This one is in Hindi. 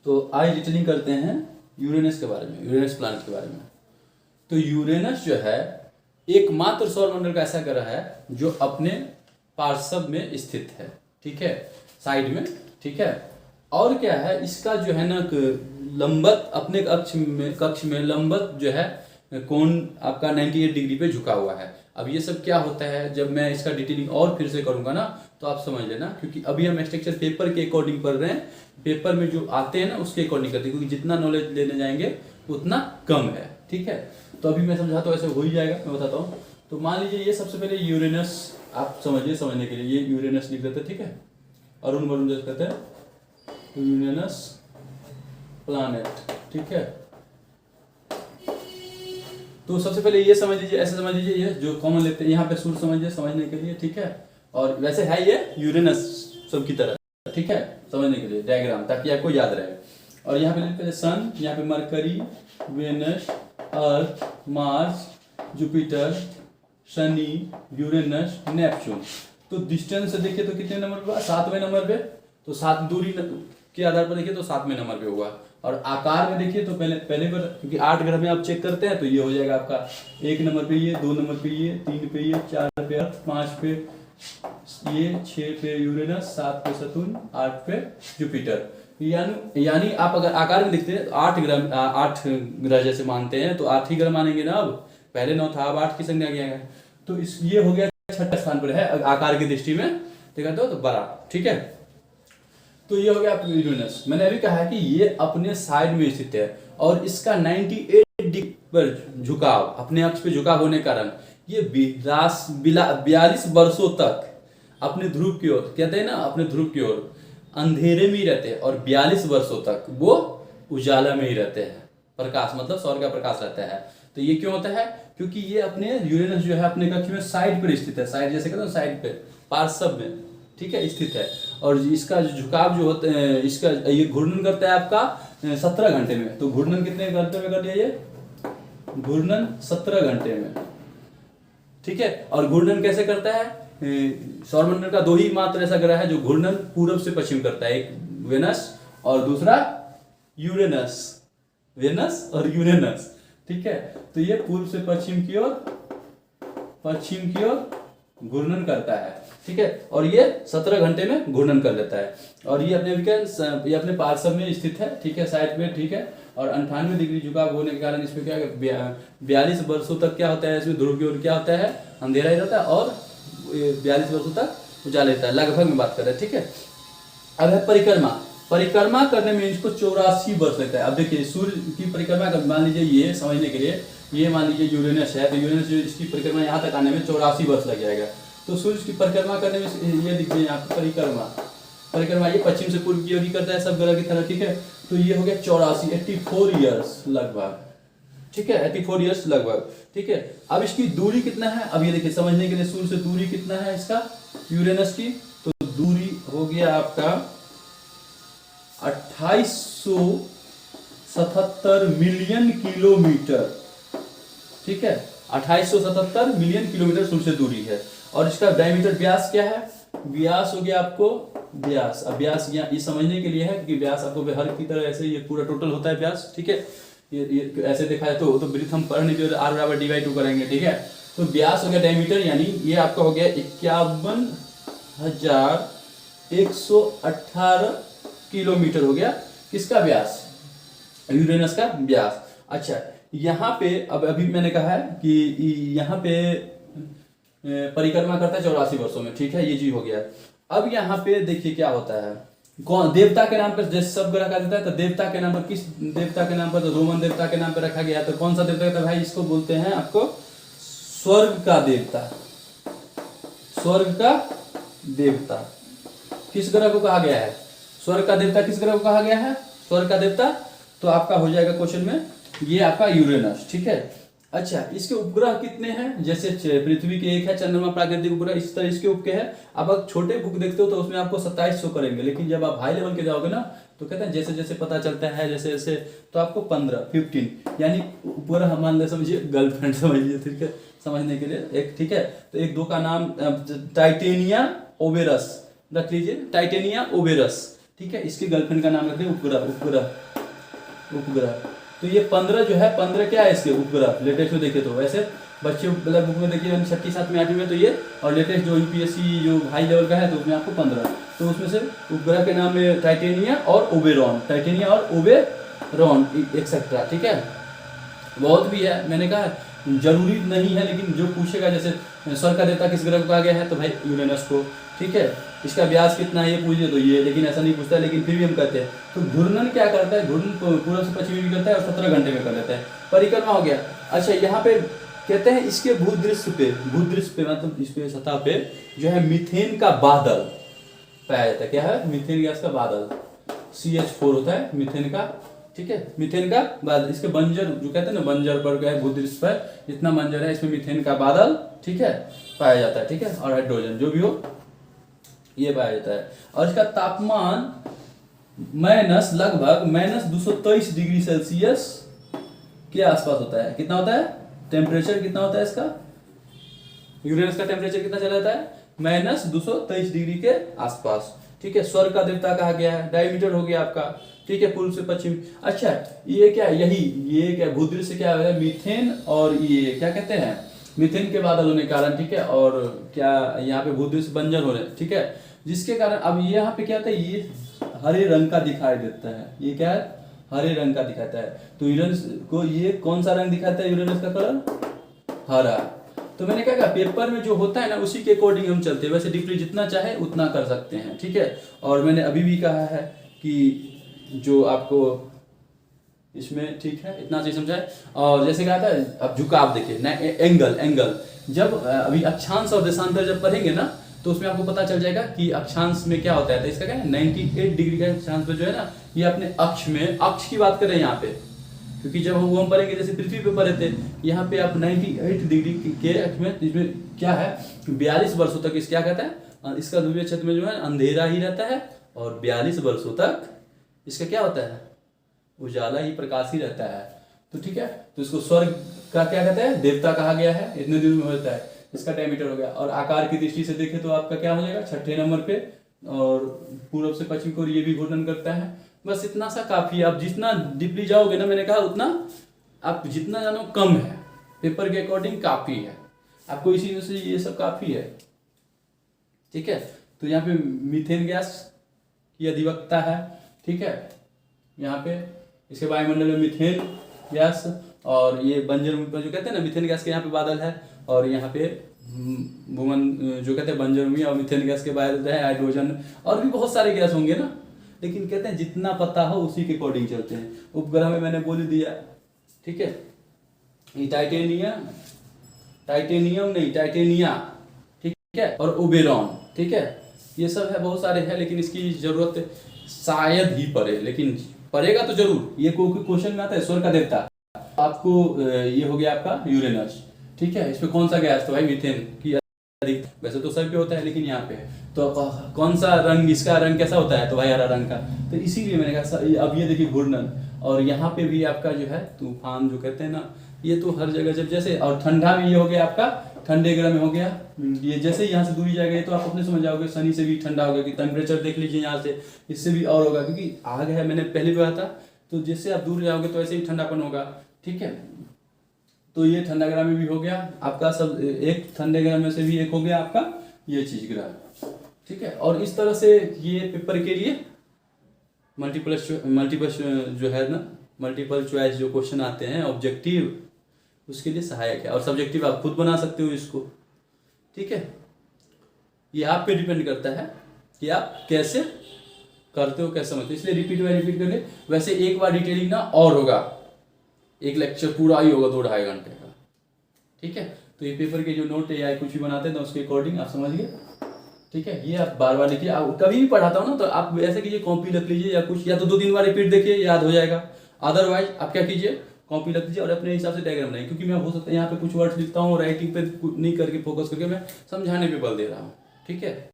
तो आज डिटेलिंग करते हैं यूरेनस के बारे में, यूरेनस प्लैनेट के बारे में। तो यूरेनस जो है एकमात्र सौरमंडल का ऐसा ग्रह है जो अपने पार्श्व में स्थित है, ठीक है, साइड में, ठीक है। और क्या है, इसका जो है ना लंबत अपने कक्ष में लंबत जो है कोण आपका 98 डिग्री पे झुका हुआ है। अब ये सब क्या होता है, जब मैं इसका डिटेलिंग और फिर से करूंगा ना तो आप समझ लेना, क्योंकि अभी हम स्ट्रक्चर पेपर के अकॉर्डिंग पढ़ रहे हैं, पेपर में जो आते हैं ना उसके अकॉर्डिंग करते हैं, क्योंकि जितना नॉलेज लेने जाएंगे उतना कम है, ठीक है। तो अभी मैं समझाता हूँ, ऐसे हो ही जाएगा, मैं बताता हूँ। तो मान लीजिए ये सबसे पहले यूरेनस, आप समझिए, समझने के लिए ये यूरेनस लिख देते हैं, ठीक है। अरुण वरुण जैसे कहते हैं यूरेनस प्लैनेट, ठीक है। तो सबसे पहले ये समझ लीजिए, ऐसे समझ लीजिए, ये जो कॉमन लेते हैं यहाँ पे सूर्य समझिए, समझने के लिए, ठीक है। और वैसे है ये यूरेनस सबकी तरह, ठीक है, समझने के लिए डायग्राम, ताकि आपको याद रहे। और यहाँ पे लिखते हैं सन, यहाँ पे Mercury, Venus, Earth, Mars, Jupiter, Shani, Uranus, Neptune. तो डिस्टेंस से देखिए तो कितने नंबर पे, 7वें नंबर पे। तो 7 दूरी के आधार पर देखिए तो 7वें नंबर पे होगा। और आकार में देखिए तो पहले पर, क्योंकि 8 ग्रह में आप चेक करते हैं तो ये हो जाएगा आपका 1 नंबर पे ये, 2 नंबर पे ये, 3 पे ये, 4 पे अर्थ, 5 पे ये, 6 पे यूरेनस, 7 पे सतुर्न, 8 पे जुपिटर। यानी आप अगर आकार में देखते हैं तो 8 ग्रह जैसे मानते हैं तो 8 ही ग्रह मानेंगे ना। अब पहले 9 था, अब 8 की संख्या किया गया। तो इस ये हो गया 6ठे स्थान पर है आकार की दृष्टि में, देखा तो बड़ा, ठीक है। तो ये हो गया आपका यूरेनस। मैंने अभी कहा कि ये अपने साइड में स्थित है और इसका 98 डिग्री पर झुकाव, अपने अक्ष पे झुकाव होने के कारण ये 42 वर्षों तक अपने ध्रुव की ओर, कहते हैं ना अपने ध्रुव की ओर अंधेरे में ही रहते हैं, और 42 वर्षों तक वो उजाला में ही रहते हैं। प्रकाश मतलब सौर का प्रकाश रहता है। तो ये क्यों होता है, क्योंकि ये अपने यूरेनस जो है अपने कक्ष में साइड पर स्थित है, साइड जैसे कहते हैं साइड पे, पार्श्व में, ठीक है, स्थित है। और इसका जो झुकाव जो होता है, इसका ये घूर्णन करता है आपका 17 घंटे में। तो घूर्णन कितने घंटे में कर दिया, ये घूर्णन 17 घंटे में, ठीक है। और घूर्णन कैसे करता है, सौरमंडल का 2 ही मात्र ऐसा ग्रह है जो घूर्णन पूर्व से पश्चिम करता है, एक वेनस और दूसरा यूरेनस, वेनस और यूरेनस, ठीक है। तो ये पूर्व से पश्चिम की ओर घूर्णन करता है, ठीक है। और ये 17 घंटे में घूर्णन कर लेता है। और ये अपने पार्श्व में स्थित है, ठीक है, साइड में, ठीक है। और 98 डिग्री झुकाव होने के कारण इसमें क्या है, 42 वर्षों तक क्या होता है, इसमें ध्रुव की ओर क्या होता है, अंधेरा ही रहता है, और 42 वर्षों तक उजाला रहता है, लगभग में बात कर रहे हैं, ठीक है। अब है परिक्रमा करने में इसको 84 वर्ष लगता है। अब देखिए सूर्य की परिक्रमा कर, मान लीजिए ये समझने के लिए, ये मान लीजिए यूरेनस है, तो यूरेनस जो इसकी परिक्रमा यहाँ तक आने में 84 वर्ष लग जाएगा। तो सूर्य की परिक्रमा करने में ये देखिए यहाँ पे परिक्रमा ये पश्चिम से पूर्व की ओर ही करता है, सब ग्रह की तरह, ठीक है। तो ये हो गया 84 ईयर्स लगभग, ठीक है, 84 ईयर्स लगभग, ठीक है। अब इसकी दूरी कितना है, अब ये देखिए समझने के लिए, सूर्य से दूरी कितना है इसका, यूरेनस की, तो दूरी हो गया आपका 2877 मिलियन किलोमीटर, ठीक है, 2877 मिलियन किलोमीटर सूर्य से दूरी है। और इसका डायमीटर, व्यास क्या है, व्यास हो गया आपको व्यास। अब व्यास यहाँ ये समझने के लिए है कि व्यास आपको हर की तरह ऐसे ये पूरा टोटल होता है व्यास, ठीक है। ये ऐसे देखा है तो वृत्त हम पढ़ने के R बराबर d/2 करेंगे, ठीक है। तो व्यास हो गया डायमीटर, यानी ये आपका हो गया 51,118 किलोमीटर हो गया, किसका व्यास, यूरेनस का व्यास। अच्छा, यहाँ पे अब अभी मैंने कहा है कि यहाँ पे परिक्रमा करता है 84 वर्षों में, ठीक है, ये चीज हो गया। अब यहाँ पे देखिए क्या होता है, कौन देवता के नाम पर, जैसे सब ग्रह का देता है, तो देवता के नाम पर, किस देवता के नाम पर, तो रोमन देवता के नाम पर रखा गया है। तो कौन सा देवता कहता है भाई, इसको बोलते हैं आपको स्वर्ग का देवता। स्वर्ग का देवता किस ग्रह को कहा गया है, स्वर्ग का देवता किस ग्रह को कहा गया है, स्वर्ग का देवता, तो आपका हो जाएगा क्वेश्चन में ये आपका यूरेनस, ठीक है। अच्छा, इसके उपग्रह कितने हैं, जैसे पृथ्वी के 1 है, चंद्रमा प्राकृतिक उपग्रह, इस तरह इसके उपके हैं। अब आप छोटे बुक देखते हो तो उसमें आपको 2700 करेंगे, लेकिन जब आप हाई लेवल के जाओगे ना तो कहते हैं जैसे जैसे पता चलता है, जैसे जैसे, तो आपको 15 यानी उपग्रह मान ले, समझिए गर्लफ्रेंड समझिए, ठीक है, समझने के लिए एक, ठीक है। तो 1-2 का नाम टाइटेनिया ओबेरस रख लीजिए, टाइटेनिया ओबेरस, ठीक है। इसकी गर्लफ्रेंड का नाम रखते हैं उपग्रह, उपग्रह, उपग्रह। तो ये 15 जो है, 15 क्या है इसके उपग्रह लेटेस्ट में देखे तो। वैसे बच्चे मतलब बुक में देखिए 6ठी 7वीं 8वीं में तो ये, और लेटेस्ट जो यूपीएससी जो हाई लेवल का है तो उसमें आपको 15। तो उसमें से उपग्रह के नाम में टाइटेनिया और ओबेरॉन, टाइटेनिया और ओबेरॉन एक्सेट्रा, ठीक है। बहुत भी है, मैंने कहा जरूरी नहीं है, लेकिन जो पूछेगा जैसे स्वर्ग का देवता किस ग्रह को कहा गया है तो भाई यूरेनस को, ठीक है। इसका व्यास कितना है ये पूछिए तो ये, लेकिन ऐसा नहीं पूछता, लेकिन फिर भी हम कहते हैं। तो घूर्णन क्या करता है, घूर्णन पूर्व से पश्चिम भी करता है और 17 घंटे में कर लेता है। परिक्रमा हो गया। अच्छा यहाँ पे कहते हैं इसके भूदृश्य पे, भूदृश्य पे मतलब इस पे सतह पे जो है मीथेन का बादल पाया जाता है। क्या है, मीथेन गैस का बादल, CH4 होता है मीथेन का, ठीक है। मीथेन का बादल, इसके बंजर जो कहते हैं ना, बंजर पर गए भूदृश्य पर जितना बंजर है इसमें मीथेन का बादल, ठीक है, पाया जाता है, ठीक है। और हाइड्रोजन जो भी हो ये पाया जाता है। और इसका तापमान लगभग -223 डिग्री सेल्सियस के आसपास होता है। कितना होता है टेम्परेचर, कितना होता है इसका, यूरेनस का टेम्परेचर कितना चला जाता है, -223 डिग्री के आसपास, ठीक है। स्वर्ग का देवता कहा गया है। डायमीटर हो गया आपका, ठीक है, पूर्व से पश्चिम। अच्छा ये क्या, ये क्या भूदृश्य क्या है, मीथेन और ये क्या कहते हैं, मीथेन के बादल होने के कारण, ठीक है। और क्या यहाँ पे भूदृश्य बंजर हो रहे हैं, ठीक है, जिसके कारण अब ये यहाँ पे क्या होता है, ये हरे रंग का दिखाई देता है। ये क्या है, हरे रंग का दिखाता है। तो यूरेनस को ये कौन सा रंग दिखाता है, यूरेनस का कलर हरा। तो मैंने क्या कहा, पेपर में जो होता है ना उसी के अकॉर्डिंग हम चलते हैं। वैसे डिप्ली जितना चाहे उतना कर सकते हैं, ठीक है। और मैंने अभी भी कहा है कि जो आपको इसमें, ठीक है, इतना चीज समझा है। और जैसे कहा था अब झुकाव देखिए ना, एंगल जब अभी अक्षांश और देशांतर जब पढ़ेंगे ना तो उसमें आपको पता चल जाएगा कि अक्षांश में क्या होता है। तो इसका क्या है 98 डिग्री का अक्षांश पे जो है ना, ये अपने अक्ष में, अक्ष की बात कर रहे हैं यहाँ पे, क्योंकि जब हम पढ़ेंगे जैसे पृथ्वी पे पढ़े थे, यहाँ पे आप 98 डिग्री के अक्ष में, इसमें क्या है 42 वर्षों तक इस क्या कहता है, इसका ध्रुवीय क्षेत्र में जो है अंधेरा ही रहता है, और 42 वर्षों तक इसका क्या होता है, उजाला ही, प्रकाश ही रहता है। तो ठीक है, तो इसको स्वर्ग का क्या कहते हैं, देवता कहा गया है, इतने दिन में होता है। इसका डायमीटर हो गया। और आकार की दृष्टि से देखें तो आपका क्या हो जाएगा 6ठे नंबर पे, और पूर्व से पश्चिम को ये भी घूर्णन करता है। बस इतना सा काफी है। आप जितना डीपली जाओगे ना, मैंने कहा उतना आप जितना जानो कम है, पेपर के अकॉर्डिंग काफी है आपको, इसी वजह से ये सब काफी है। ठीक है, तो यहाँ पे मीथेन गैस की अधिवक्ता है, ठीक है, यहाँ पे इसके वायुमंडल में मीथेन गैस, और ये बंजर जो कहते हैं ना, मीथेन गैस के यहाँ पे बादल है, और यहाँ पे भूमन जो कहते हैं बंजर भूमि, और मीथेन गैस के बादल है, हाइड्रोजन, और भी बहुत सारे गैस होंगे ना, लेकिन कहते हैं जितना पता हो उसी के अकॉर्डिंग चलते हैं। उपग्रह में मैंने बोल दिया, ठीक है, ये टाइटेनिया, ठीक है, और ओबेरॉन, ठीक है, ये सब है, बहुत सारे हैं, लेकिन इसकी जरूरत शायद ही पड़े, लेकिन पड़ेगा तो जरूर। ये क्वेश्चन में आता है स्वर्ग का देवता, आपको ये हो गया आपका यूरेनस, ठीक है, इसमें कौन सा गैस, तो भाई मीथेन की अधिक, वैसे तो सब पे होता है लेकिन यहाँ पे, तो कौन सा रंग, इसका रंग कैसा होता है, तो भाई हरा रंग का। तो इसीलिए मैंने कहा अब ये देखिए घूर्णन, और यहाँ पे भी आपका जो है तूफान जो कहते हैं ना, ये तो हर जगह जब जैसे, और ठंडा में ये हो गया आपका ठंडे ग्रह में हो गया, ये जैसे यहाँ से दूरी जाएगा तो आप अपने समझ जाओगे, शनि से भी ठंडा होगा, कि टेम्परेचर देख लीजिए यहाँ से, इससे भी और होगा, क्योंकि आग है, मैंने पहले भी कहा था, तो जैसे आप दूर जाओगे तो ऐसे ही ठंडापन होगा, ठीक है। तो ये ठंडा ग्रह में भी हो गया आपका, सब एक ठंडे ग्रह में से भी एक हो गया आपका ये चीज ग्रह, ठीक है। और इस तरह से ये पेपर के लिए मल्टीपल जो है ना, मल्टीपल चॉइस जो क्वेश्चन आते हैं ऑब्जेक्टिव, उसके लिए सहायक है। और सब्जेक्टिव आप खुद बना सकते हो इसको, ठीक है। ये आप पे डिपेंड करता है कि आप कैसे करते हो, कैसे समझते हो, इसलिए रिपीट कर ले। वैसे एक बार डिटेलिंग ना और होगा, एक लेक्चर पूरा ही होगा 2-2.5 घंटे का, ठीक है। तो ये पेपर के जो नोट है या कुछ भी बनाते हैं तो उसके अकॉर्डिंग आप समझिए, ठीक है। ये आप बार बार लिखिए, आप कभी भी पढ़ाता हूँ ना तो आप ऐसे कीजिए, कॉपी रख लीजिए, या कुछ, या तो 2-3 बार रिपीट देखिए, याद हो जाएगा। अदरवाइज आप क्या कीजिए, कॉपी रख दीजिए और अपने हिसाब से डायग्राम बनाइए, क्योंकि मैं हो सकता है यहाँ पे कुछ वर्ड्स लिखता हूँ, राइटिंग पे नहीं करके फोकस करके मैं समझाने पे बल दे रहा हूँ, ठीक है।